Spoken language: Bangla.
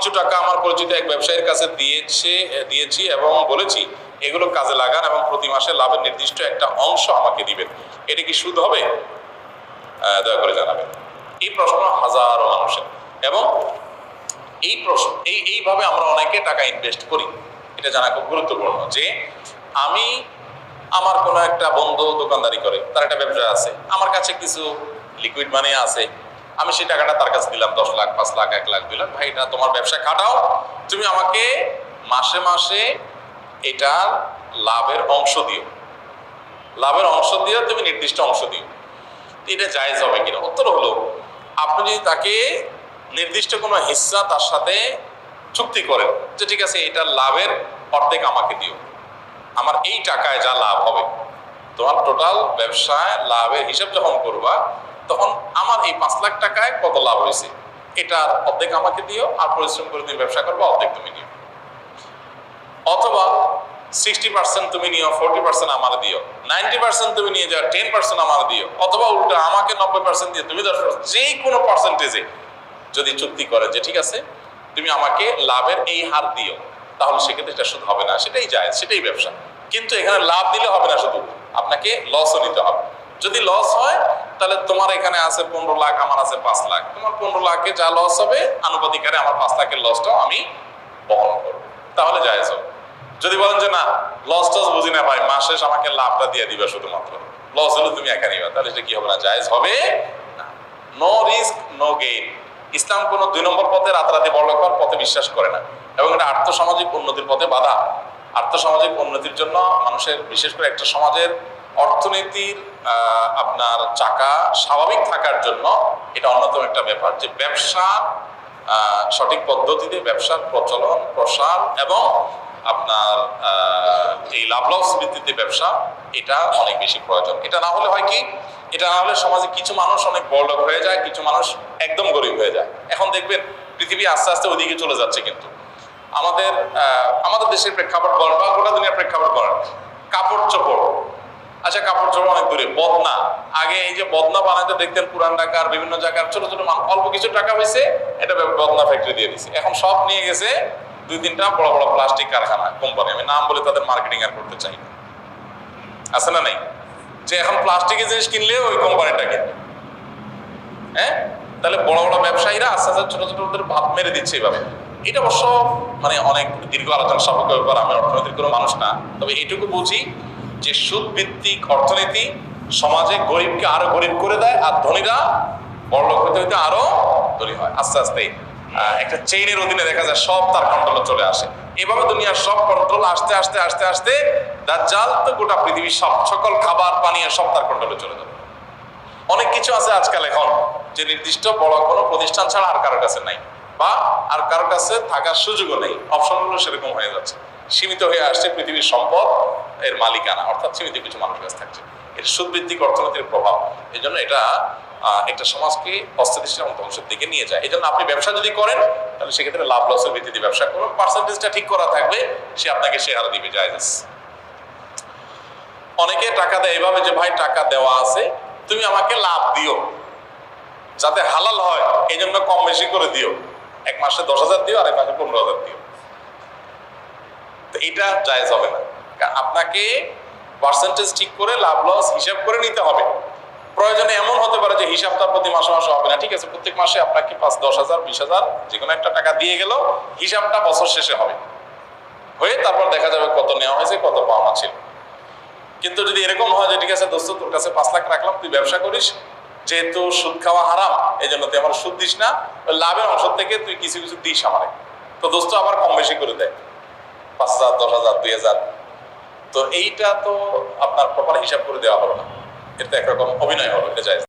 কিছু টাকা আমার পরিচিত এক ব্যবসায়ীর কাছে দিয়েছি এবং বলেছি এগুলো কাজে লাগান এবং প্রতি মাসে লাভের নির্দিষ্ট একটা অংশ আমাকে দিবেন, এটা কি সুদ হবে? দয়া করে জানাবেন। এই প্রশ্ন হাজারো মানুষের, এবং এই প্রশ্ন এইভাবে আমরা অনেকে টাকা ইনভেস্ট করি। এটা জানা খুব গুরুত্বপূর্ণ যে আমার কোনো একটা বন্ধু দোকানদারি করে, তার একটা ব্যবসা আছে, আমার কাছে কিছু লিকুইড মানি আছে, আমি সেই টাকাটা তার কাছে দিলাম 10 লাখ, 5 লাখ, 1 লাখ, 2 লাখ। ভাই, এটা তোমার ব্যবসা, খাটাও, তুমি আমাকে মাসে মাসে এটার লাভের অংশ দিও, তুমি নির্দিষ্ট অংশ দিও। এটা জায়েজ হবে কিনা? উত্তর হলো, আপনি যদি তাকে নির্দিষ্ট কোনো হিস্সা তার সাথে চুক্তি করেন যে ঠিক আছে এটার লাভের অর্ধেক আমাকে দিও, আমার এই টাকায় যা লাভ হবে, তোমার টোটাল ব্যবসায় লাভের হিসাব যখন করবা তখন আমার এই 5 লাখ টাকায় কত লাভ হয়েছে এটার অর্ধেক আমাকে দিও, আর পরিশ্রম করে তুমি ব্যবসা করবো, অর্ধেক তুমি নিও। অথবা 60% তুমি নিও, 40% আমার দিও, 90% তুমি নিয়ে যাও, 10% আমার দিও, অথবা উল্টা আমাকে 90% দিয়ে তুমি 10%, যে কোনো পার্সেন্টেজে যদি চুক্তি করে যে ঠিক আছে তুমি আমাকে লাভের এই হার দিও, তাহলে সেক্ষেত্রে এটা সুদ হবে না, সেটাই জায়েজ, সেটাই ব্যবসা। কিন্তু এখানে লাভ দিলে হবে না, শুধু আপনাকে লসও নিতে হবে। যদি লস হয় তাহলে তোমার এখানে আছে 15 লাখ, আমার আছে 5 লাখ, তোমার 15 লাখে যা লস হবে আনুপাতিক হারে আমার 5 লাখের লসটাও আমি বহন করবো, তাহলে জায়েজ হবে। যদি বলেন যে না, লস টস বুঝি না ভাই, মাস শেষ আমাকে লাভটা দিয়ে দিবা, শুধুমাত্র লস হলে তুমি একা নিবা, তাহলে এটা কি হবে না? জায়েজ হবে না। No risk no gain. ইসলাম কোনো 2 নম্বর পথে, রাতারাতি বড় করার পথে বিশ্বাস করে না, এবং এটা আর্থসামাজিক উন্নতির পথে বাধা। আর্থসামাজিক উন্নতির জন্য মানুষের, বিশেষ করে একটা সমাজের অর্থনীতির আপনার চাকা স্বাভাবিক থাকার জন্য এটা অন্যতম একটা ব্যাপার যে ব্যবসা সঠিক পদ্ধতিতে ব্যবসার প্রচলন, প্রসার এবং আপনার এই লাভ লস ভিত্তিতে ব্যবসা, এটা অনেক বেশি প্রয়োজন। এটা না হলে হয় কি, এটা না হলে সমাজে কিছু মানুষ অনেক বড়লোক হয়ে যায়, কিছু মানুষ একদম গরিব হয়ে যায়। এখন দেখবেন পৃথিবী আস্তে আস্তে ওইদিকে চলে যাচ্ছে। কিন্তু আমাদের দেশের প্রেক্ষাপট বলেন বা গোটা দুনিয়ার প্রেক্ষাপট বলেন, কাপড় চোপড়, আচ্ছা কাপড় চোপড় অনেক দূরে, বদনা, আগে এই যে বদনা বানাইতে দেখতেন পুরান ঢাকার বিভিন্ন জায়গার ছোট ছোট অল্প কিছু টাকা হয়েছে, এটা বদনা ফ্যাক্টরি দিয়ে দিচ্ছে, এখন সব নিয়ে গেছে 2-3টা বড় বড় প্লাস্টিক কারখানা, কোম্পানি, আমি নাম বলে তাদের মার্কেটিং আর করতে চাই না, আছে না নাই? যে এখন প্লাস্টিকের জিনিস কিনলে ওই কোম্পানিটা কিনবে। হ্যাঁ, তাহলে বড় বড় ব্যবসায়ীরা আস্তে আস্তে ছোট ছোট ওদের ভাত মেরে দিচ্ছে এইভাবে। এটা অবশ্য মানে অনেক দীর্ঘ আলোচনা সাপেক্ষ ব্যাপার, আমি অর্থনীতির কোনো মানুষ না, তবে এইটুকু বুঝি যে সুদ ভিত্তিক অর্থনীতি সমাজে গরিবকে আরো গরিব করে দেয়, আর ধনীরা বড়লোক হতে হতে আরো ধনী হয়। আস্তে আস্তে একটা চেইনের অধীনে দেখা যায় সব তার কন্ট্রোলে চলে আসে। এভাবে দুনিয়ার সব কন্ট্রোল আস্তে আস্তে আস্তে আস্তে দাজ্জাল তো গোটা পৃথিবীর সকল খাবার পানীয় সব তার কন্ট্রোলে চলে যাবে। অনেক কিছু আছে আজকাল এখন যে নির্দিষ্ট বড় কোনো প্রতিষ্ঠান ছাড়া আর কারোর কাছে নাই, বা আর কারোর কাছে থাকার সুযোগও নেই, অপশনগুলো সেরকম হয়ে যাচ্ছে, সীমিত হয়ে আসছে পৃথিবীর সম্পদ এর মালিকানা, অর্থাৎ সীমিত কিছু মানুষের কাছে থাকছে। এটা সুদভিত্তিক অর্থনীতির প্রভাব। এই জন্য এটা একটা সমাজকে অস্থিতিশীল এবং ধ্বংসের দিকে নিয়ে যায়। এই জন্য আপনি ব্যবসা যদি করেন তাহলে সেক্ষেত্রে লাভ লসের ভিত্তিতে ব্যবসা করুন, পার্সেন্টেজটা ঠিক করা থাকবে, সে আপনাকে সে হারে দিবে, জায়েজ। অনেকে টাকা দেয় এভাবে যে ভাই টাকা দেওয়া আছে, তুমি আমাকে লাভ দিও, যাতে হালাল হয় এই জন্য কম বেশি করে দিও, 1 মাসে 10,000 দিও আর 1 মাসে 15,000 দিও। তো এটা জায়েজ হবে না। আপনাকে পার্সেন্টেজ ঠিক করে লাভ লস হিসাব করে নিতে হবে। প্রয়োজনে এমন হতে পারে যে হিসাবটা প্রতি মাসে মাসে হবে না, ঠিক আছে প্রত্যেক মাসে আপনাকে 5-10,000 20,000 যে কোনো একটা টাকা দিয়ে গেল, হিসাবটা বছর শেষে হবে, হয়ে তারপর দেখা যাবে কত নেওয়া হয়েছে, কত পাওনা ছিল। কিন্তু যদি এরকম হয় যে ঠিক আছে দোস্ত, তোর কাছে 5 লাখ রাখলাম, তুই ব্যবসা করিস, যেহেতু সুদ খাওয়া হারাম এই জন্য তুই আমার সুদ দিস না, লাভের অংশ থেকে তুই কিছু কিছু দিস আমারে, তো দোস্ত আবার কম বেশি করে দেয় 5,000 10,000 2,000, তো এইটা তো আপনার প্রপার হিসাব করে দেওয়া হলো না, এটা একরকম অভিনয় হলো, এটা জায়েজ।